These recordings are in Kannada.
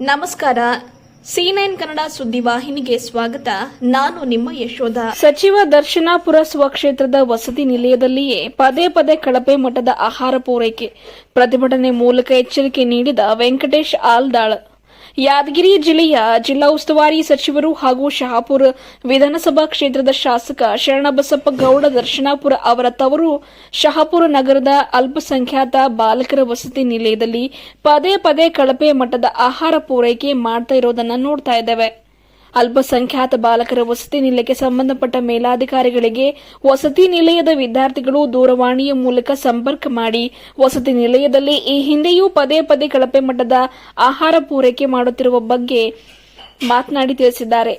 ನಮಸ್ಕಾರ. C9 ಕನ್ನಡ ಸುದ್ದಿವಾಹಿನಿಗೆ ಸ್ವಾಗತ. ನಾನು ನಿಮ್ಮ ಯಶೋಧ. ಸಚಿವ ದರ್ಶನಾಪುರ ಸ್ವಕ್ಷೇತ್ರದ ವಸತಿ ನಿಲಯದಲ್ಲಿಯೇ ಪದೇ ಪದೇ ಕಳಪೆ ಮಟ್ಟದ ಆಹಾರ ಪೂರೈಕೆ ಪ್ರತಿಭಟನೆ ಮೂಲಕ ಎಚ್ಚರಿಕೆ ನೀಡಿದ ವೆಂಕಟೇಶ್ ಆಲ್ದಾಳ್. ಯಾದಗಿರಿ ಜಿಲ್ಲೆಯ ಜಿಲ್ಲಾ ಉಸ್ತುವಾರಿ ಸಚಿವರು ಹಾಗೂ ಶಹಾಪುರ ವಿಧಾನಸಭಾ ಕ್ಷೇತ್ರದ ಶಾಸಕ ಶರಣಬಸಪ್ಪ ಗೌಡ ದರ್ಶನಾಪುರ ಅವರ ತವರು ಶಹಾಪುರ ನಗರದ ಅಲ್ಪಸಂಖ್ಯಾತ ಬಾಲಕರ ವಸತಿ ನಿಲಯದಲ್ಲಿ ಪದೇ ಪದೇ ಕಳಪೆ ಮಟ್ಟದ ಆಹಾರ ಪೂರೈಕೆ ಮಾಡ್ತಾ ಇರೋದನ್ನ ನೋಡ್ತಾ ಇದ್ದೇವೆ. ಅಲ್ಪಸಂಖ್ಯಾತ ಬಾಲಕರ ವಸತಿ ನಿಲಯಕ್ಕೆ ಸಂಬಂಧಪಟ್ಟ ಮೇಲಾಧಿಕಾರಿಗಳಿಗೆ ವಸತಿ ನಿಲಯದ ವಿದ್ಯಾರ್ಥಿಗಳು ದೂರವಾಣಿಯ ಮೂಲಕ ಸಂಪರ್ಕ ಮಾಡಿ ವಸತಿ ನಿಲಯದಲ್ಲಿ ಈ ಹಿಂದೆಯೂ ಪದೇ ಪದೇ ಕಳಪೆ ಮಟ್ಟದ ಆಹಾರ ಪೂರೈಕೆ ಮಾಡುತ್ತಿರುವ ಬಗ್ಗೆ ಮಾತನಾಡಿ ತಿಳಿಸಿದ್ದಾರೆ.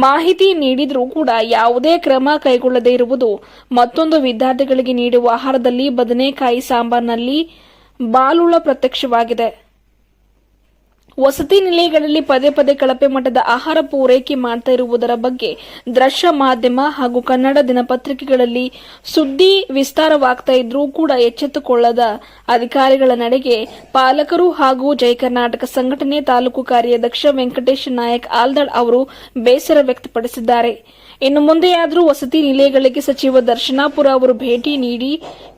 ಮಾಹಿತಿ ನೀಡಿದರೂ ಕೂಡ ಯಾವುದೇ ಕ್ರಮ ಕೈಗೊಳ್ಳದೇ ಇರುವುದು, ಮತ್ತೊಂದು ವಿದ್ಯಾರ್ಥಿಗಳಿಗೆ ನೀಡುವ ಆಹಾರದಲ್ಲಿ ಬದನೆಕಾಯಿ ಸಾಂಬಾರ್ನಲ್ಲಿ ಬಾಲುಳ ಪ್ರತ್ಯಕ್ಷವಾಗಿದೆ. ವಸತಿ ನಿಲಯಗಳಲ್ಲಿ ಪದೇ ಪದೇ ಕಳಪೆ ಮಟ್ಟದ ಆಹಾರ ಪೂರೈಕೆ ಮಾಡ್ತಾ ಇರುವುದರ ಬಗ್ಗೆ ದೃಶ್ಯ ಮಾಧ್ಯಮ ಹಾಗೂ ಕನ್ನಡ ದಿನಪತ್ರಿಕೆಗಳಲ್ಲಿ ಸುದ್ದಿ ವಿಸ್ತಾರವಾಗ್ತಾ ಇದ್ರೂ ಕೂಡ ಎಚ್ಚೆತ್ತುಕೊಳ್ಳದ ಅಧಿಕಾರಿಗಳ ನಡೆಗೆ ಪಾಲಕರು ಹಾಗೂ ಜೈ ಕರ್ನಾಟಕ ಸಂಘಟನೆ ತಾಲೂಕು ಕಾರ್ಯಾಧ್ಯಕ್ಷ ವೆಂಕಟೇಶ್ ನಾಯಕ್ ಆಲ್ದಾಳ್ ಅವರು ಬೇಸರ ವ್ಯಕ್ತಪಡಿಸಿದ್ದಾರೆ. ಇನ್ನು ಮುಂದೆಯಾದರೂ ವಸತಿ ನಿಲಯಗಳಿಗೆ ಸಚಿವ ದರ್ಶನಾಪುರ ಅವರು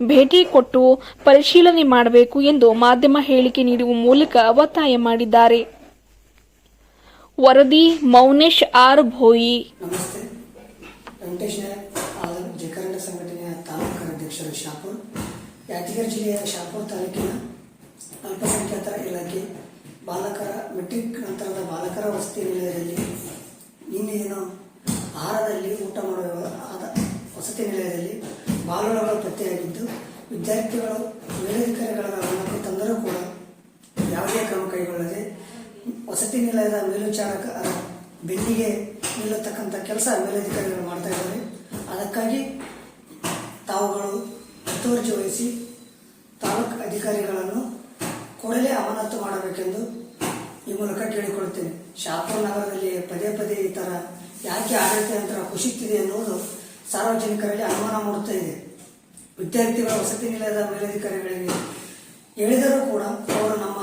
ಭೇಟಿ ಕೊಟ್ಟು ಪರಿಶೀಲನೆ ಮಾಡಬೇಕು ಎಂದು ಮಾಧ್ಯಮ ಹೇಳಿಕೆ ನೀಡುವ ಮೂಲಕ ಒತ್ತಾಯ ಮಾಡಿದ್ದಾರೆ. ವರದಿ ಮೌನೇಶ್ ಆರ್ ಭೋಯಿ. ನಮಸ್ತೆ. ವೆಂಕಟೇಶ್ ನಾಯಕ್ ಆಲ್ದಾಳ್, ಜೈ ಕರ್ನಾಟಕ ಸಂಘಟನೆಯ ತಾಲೂಕು ಕಾರ್ಯಾಧ್ಯಕ್ಷರು ಶಹಾಪುರ. ಯಾದಗಿರಿ ಜಿಲ್ಲೆಯ ಶಹಾಪುರ ತಾಲೂಕಿನ ಅಲ್ಪಸಂಖ್ಯಾತರ ಇಲಾಖೆ ಬಾಲಕರ ಮೆಟ್ರಿಕ್ ನಂತರದ ಬಾಲಕರ ವಸತಿ ನಿಲಯದಲ್ಲಿ ನಿನ್ನೆ ಆಹಾರದಲ್ಲಿ ಊಟ ಮಾಡುವ ವಸತಿ ನಿಲಯದಲ್ಲಿ ಬಾಲುಳಗಳು ಪತ್ತೆಯಾಗಿದ್ದು, ವಿದ್ಯಾರ್ಥಿಗಳು ಮೇಲಧಿಕಾರಿಗಳ ಗಮನಕ್ಕೆ ತಂದರೂ ಕೂಡ ಯಾವುದೇ ಕ್ರಮ ಕೈಗೊಳ್ಳದೆ ವಸತಿ ನಿಲಯದ ಮೇಲ್ವಿಚಾರಕರ ಬೆನ್ನಿಗೆ ನಿಲ್ಲತಕ್ಕಂಥ ಕೆಲಸ ಮೇಲಧಿಕಾರಿಗಳು ಮಾಡ್ತಾ ಇದ್ದಾರೆ. ಅದಕ್ಕಾಗಿ ತಾವುಗಳು ಮುತುವರ್ಜಿ ವಹಿಸಿ ತಾಲೂಕು ಅಧಿಕಾರಿಗಳನ್ನು ಕೂಡಲೇ ಅಮಾನತು ಮಾಡಬೇಕೆಂದು ಈ ಮೂಲಕ ಕೇಳಿಕೊಳ್ಳುತ್ತೇನೆ. ಶಹಾಪುರ ನಗರದಲ್ಲಿ ಪದೇ ಪದೇ ಈ ಥರ ಯಾಕೆ ಆಡಳಿತ ಯಂತ್ರ ಕುಸಿಯುತ್ತಿದೆ ಎನ್ನುವುದು ಸಾರ್ವಜನಿಕರಲ್ಲಿ ಅನುಮಾನ ಮೂಡುತ್ತಾ ಇದೆ. ವಿದ್ಯಾರ್ಥಿಗಳ ವಸತಿ ನಿಲಯದ ಮೇಲಧಿಕಾರಿಗಳಿಗೆ ಹೇಳಿದರೂ ಕೂಡ ಅವರು ನಮ್ಮ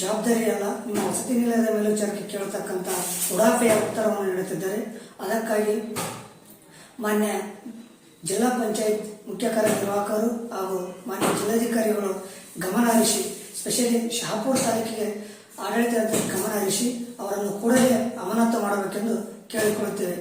ಜವಾಬ್ದಾರಿ ಅಲ್ಲ, ನಿಮ್ಮ ವಸತಿ ನಿಲಯದ ಮೇಲ್ವಿಚಾರಕ್ಕೆ ಕೇಳತಕ್ಕಂಥ ಉಡಾಫೆಯ ಉತ್ತರವನ್ನು ನೀಡುತ್ತಿದ್ದಾರೆ. ಅದಕ್ಕಾಗಿ ಮಾನ್ಯ ಜಿಲ್ಲಾ ಪಂಚಾಯತ್ ಮುಖ್ಯ ಕಾರ್ಯನಿರ್ವಾಹಕರು ಹಾಗೂ ಮಾನ್ಯ ಜಿಲ್ಲಾಧಿಕಾರಿಗಳು ಗಮನ ಹರಿಸಿ, ಸ್ಪೆಷಲಿ ಶಹಾಪುರ ತಾಲೂಕಿಗೆ ಆಡಳಿತ ಗಮನ ಹರಿಸಿ ಅವರನ್ನು ಕೂಡಲೇ ಅಮಾನತು ಮಾಡಬೇಕೆಂದು ಕೇಳಿಕೊಳ್ಳುತ್ತೇವೆ.